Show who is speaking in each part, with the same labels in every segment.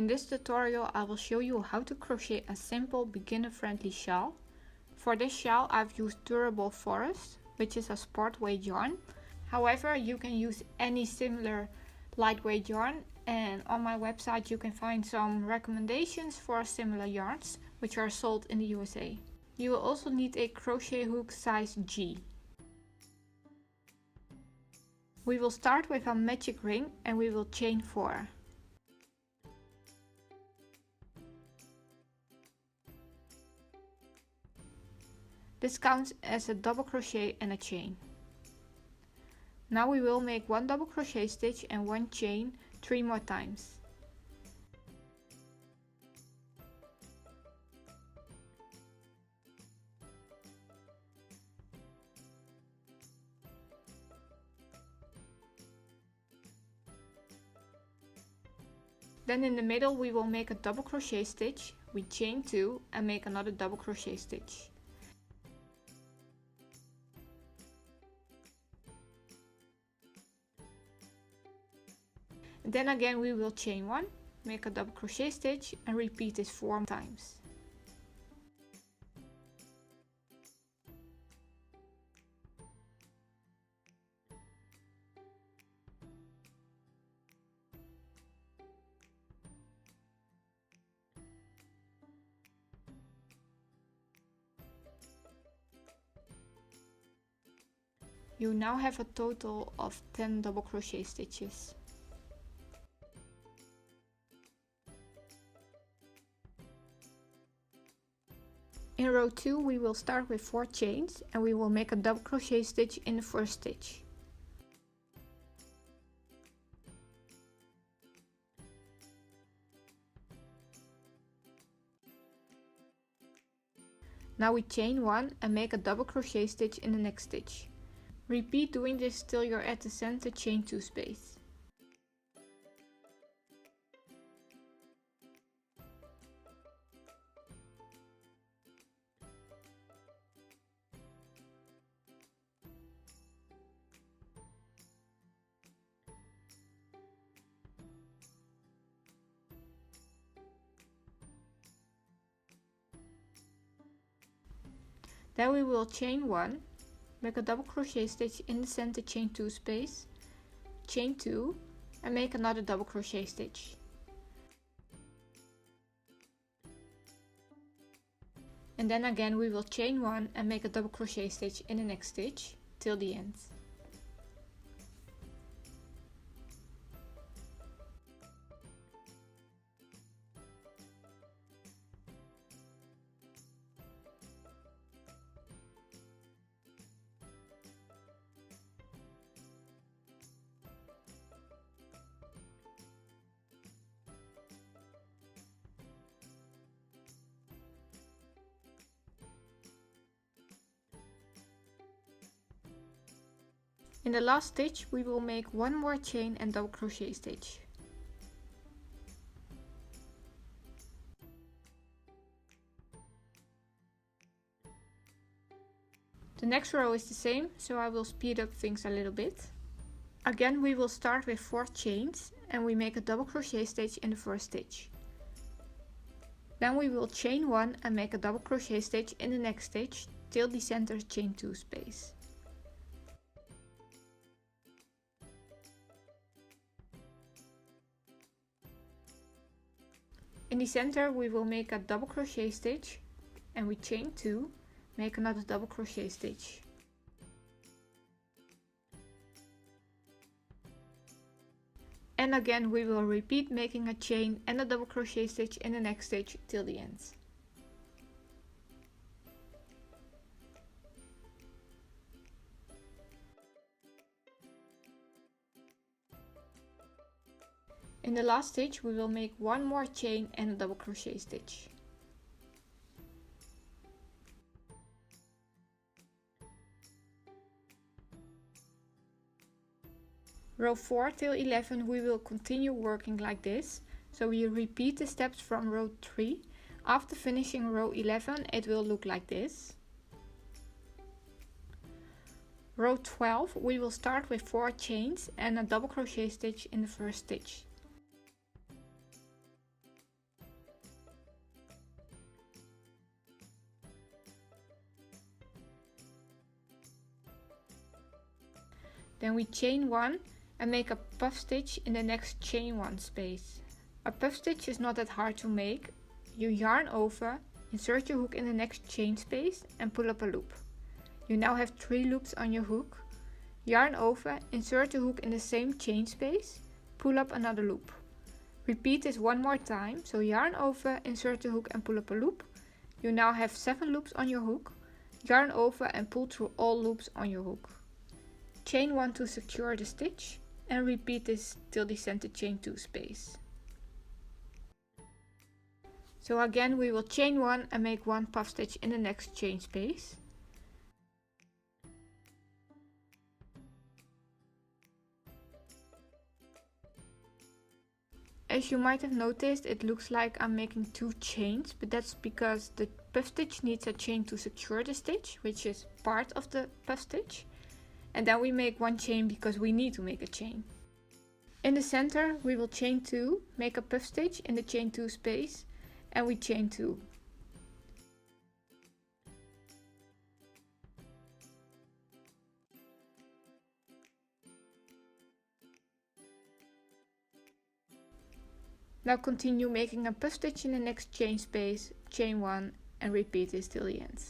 Speaker 1: In this tutorial I will show you how to crochet a simple beginner-friendly shawl. For this shawl I've used Durable Forest, which is a sport weight yarn. However, you can use any similar lightweight yarn, and on my website you can find some recommendations for similar yarns which are sold in the USA. You will also need a crochet hook size G. We will start with a magic ring and we will chain 4. This counts as a double crochet and a chain. Now we will make 1 double crochet stitch and 1 chain 3 more times. Then in the middle we will make a double crochet stitch, we chain 2 and make another double crochet stitch. Then again we will chain 1, make a double crochet stitch and repeat this 4 times. You now have a total of 10 double crochet stitches. In row 2 we will start with 4 chains and we will make a double crochet stitch in the first stitch. Now we chain 1 and make a double crochet stitch in the next stitch. Repeat doing this till you're at the center chain 2 space. Then we will chain 1, make a double crochet stitch in the center chain 2 space, chain 2 and make another double crochet stitch. And then again we will chain 1 and make a double crochet stitch in the next stitch till the end. In the last stitch we will make 1 more chain and double crochet stitch. The next row is the same, so I will speed up things a little bit. Again we will start with 4 chains and we make a double crochet stitch in the first stitch. Then we will chain 1 and make a double crochet stitch in the next stitch till the center chain 2 space. In the center we will make a double crochet stitch and we chain 2, make another double crochet stitch. And again we will repeat making a chain and a double crochet stitch in the next stitch till the end. In the last stitch we will make 1 more chain and a double crochet stitch. Row 4 till 11 we will continue working like this, so we repeat the steps from row 3. After finishing row 11 it will look like this. Row 12 we will start with 4 chains and a double crochet stitch in the first stitch. Then we chain 1 and make a puff stitch in the next chain 1 space. A puff stitch is not that hard to make. You yarn over, insert your hook in the next chain space and pull up a loop. You now have 3 loops on your hook. Yarn over, insert the hook in the same chain space, pull up another loop. Repeat this one more time, so yarn over, insert the hook and pull up a loop. You now have 7 loops on your hook. Yarn over and pull through all loops on your hook. Chain 1 to secure the stitch and repeat this till the center chain 2 space. So again we will chain 1 and make 1 puff stitch in the next chain space. As you might have noticed, it looks like I'm making 2 chains, but that's because the puff stitch needs a chain to secure the stitch, which is part of the puff stitch. And then we make 1 chain because we need to make a chain. In the center we will chain 2, make a puff stitch in the chain 2 space, and we chain 2. Now continue making a puff stitch in the next chain space, chain 1 and repeat this till the end.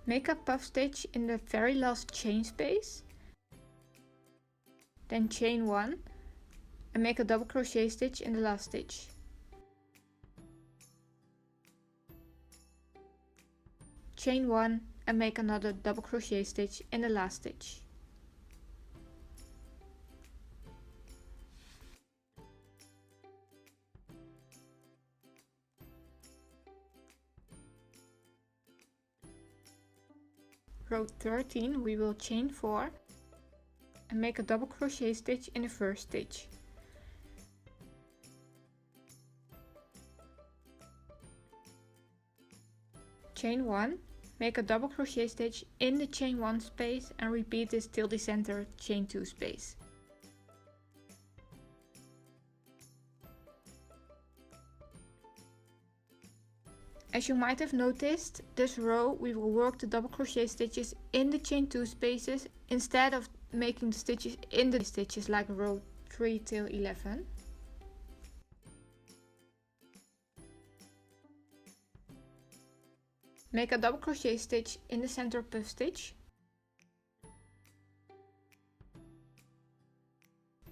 Speaker 1: Make a puff stitch in the very last chain space, then chain 1 and make a double crochet stitch in the last stitch. Chain 1 and make another double crochet stitch in the last stitch. Row 13 we will chain 4 and make a double crochet stitch in the first stitch. Chain 1, make a double crochet stitch in the chain 1 space and repeat this till the center chain 2 space. As you might have noticed, this row we will work the double crochet stitches in the chain 2 spaces instead of making the stitches in the stitches like row 3 till 11. Make a double crochet stitch in the center puff stitch.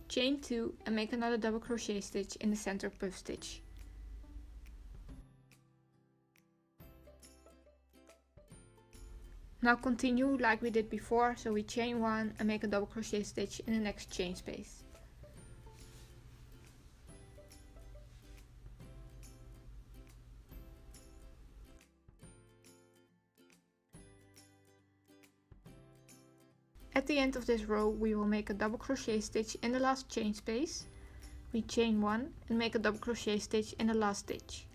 Speaker 1: Chain 2 and make another double crochet stitch in the center puff stitch. Now continue like we did before, so we chain 1 and make a double crochet stitch in the next chain space. At the end of this row we will make a double crochet stitch in the last chain space. We chain 1 and make a double crochet stitch in the last stitch,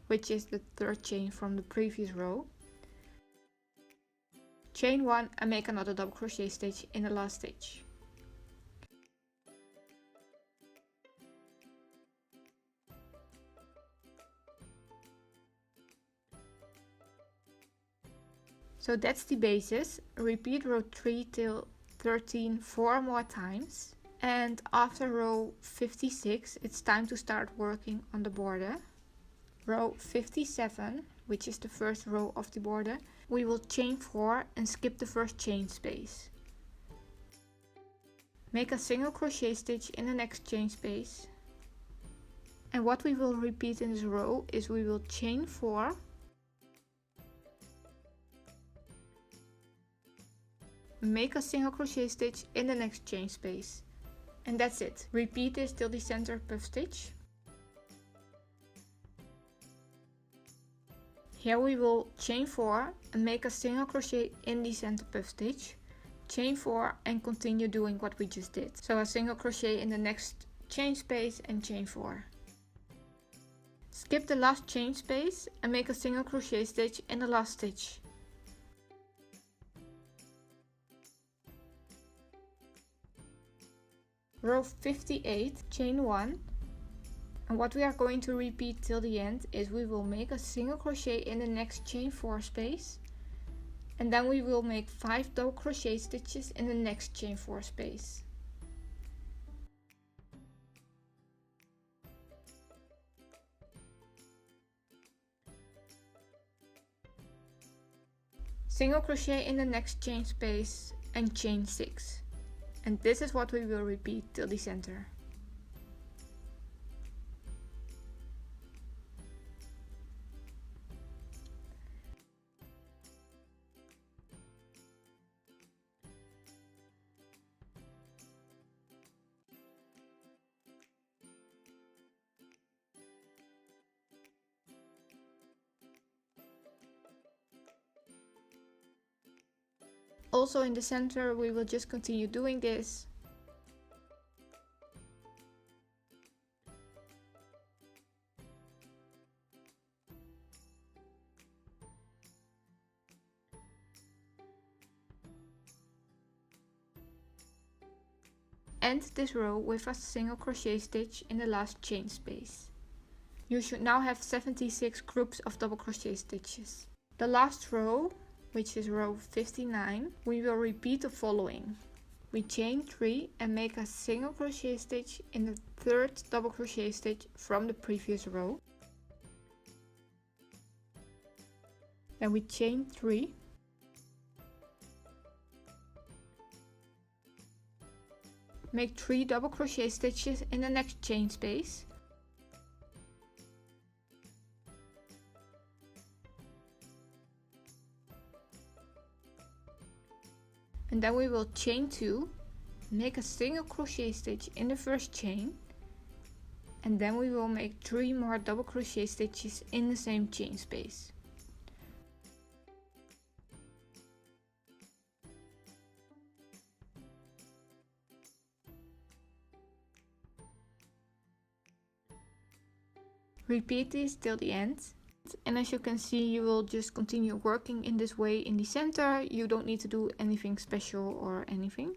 Speaker 1: which is the 3rd chain from the previous row. Chain 1 and make another double crochet stitch in the last stitch. So that's the basis. Repeat row 3 till 13 4 more times. And after row 56 it's time to start working on the border. Row 57, which is the first row of the border, we will chain 4 and skip the first chain space. Make a single crochet stitch in the next chain space. And what we will repeat in this row is we will chain 4, make a single crochet stitch in the next chain space. And that's it. Repeat this till the center puff stitch. Here we will chain 4 and make a single crochet in the center puff stitch, chain 4 and continue doing what we just did. So a single crochet in the next chain space and chain 4. Skip the last chain space and make a single crochet stitch in the last stitch. Row 58, chain 1. And what we are going to repeat till the end is we will make a single crochet in the next chain 4 space And then we will make 5 double crochet stitches in the next chain 4 space. Single crochet in the next chain space and chain 6. And this is what we will repeat till the center. Also in the center we will just continue doing this. End this row with a single crochet stitch in the last chain space. You should now have 76 groups of double crochet stitches. The last row, which is row 59, we will repeat the following. We chain 3 and make a single crochet stitch in the third double crochet stitch from the previous row. Then we chain 3. Make 3 double crochet stitches in the next chain space. And then we will chain 2, make a single crochet stitch in the first chain, and then we will make 3 more double crochet stitches in the same chain space. Repeat this till the end. And as you can see, you will just continue working in this way in the center. You don't need to do anything special or anything.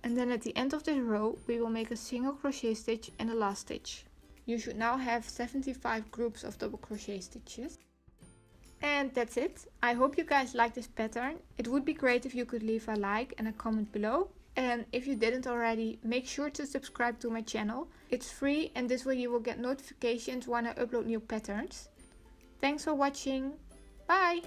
Speaker 1: And then at the end of this row, we will make a single crochet stitch and the last stitch. You should now have 75 groups of double crochet stitches. And that's it. I hope you guys like this pattern. It would be great if you could leave a like and a comment below. And if you didn't already, make sure to subscribe to my channel. It's free and this way you will get notifications when I upload new patterns. Thanks for watching. Bye!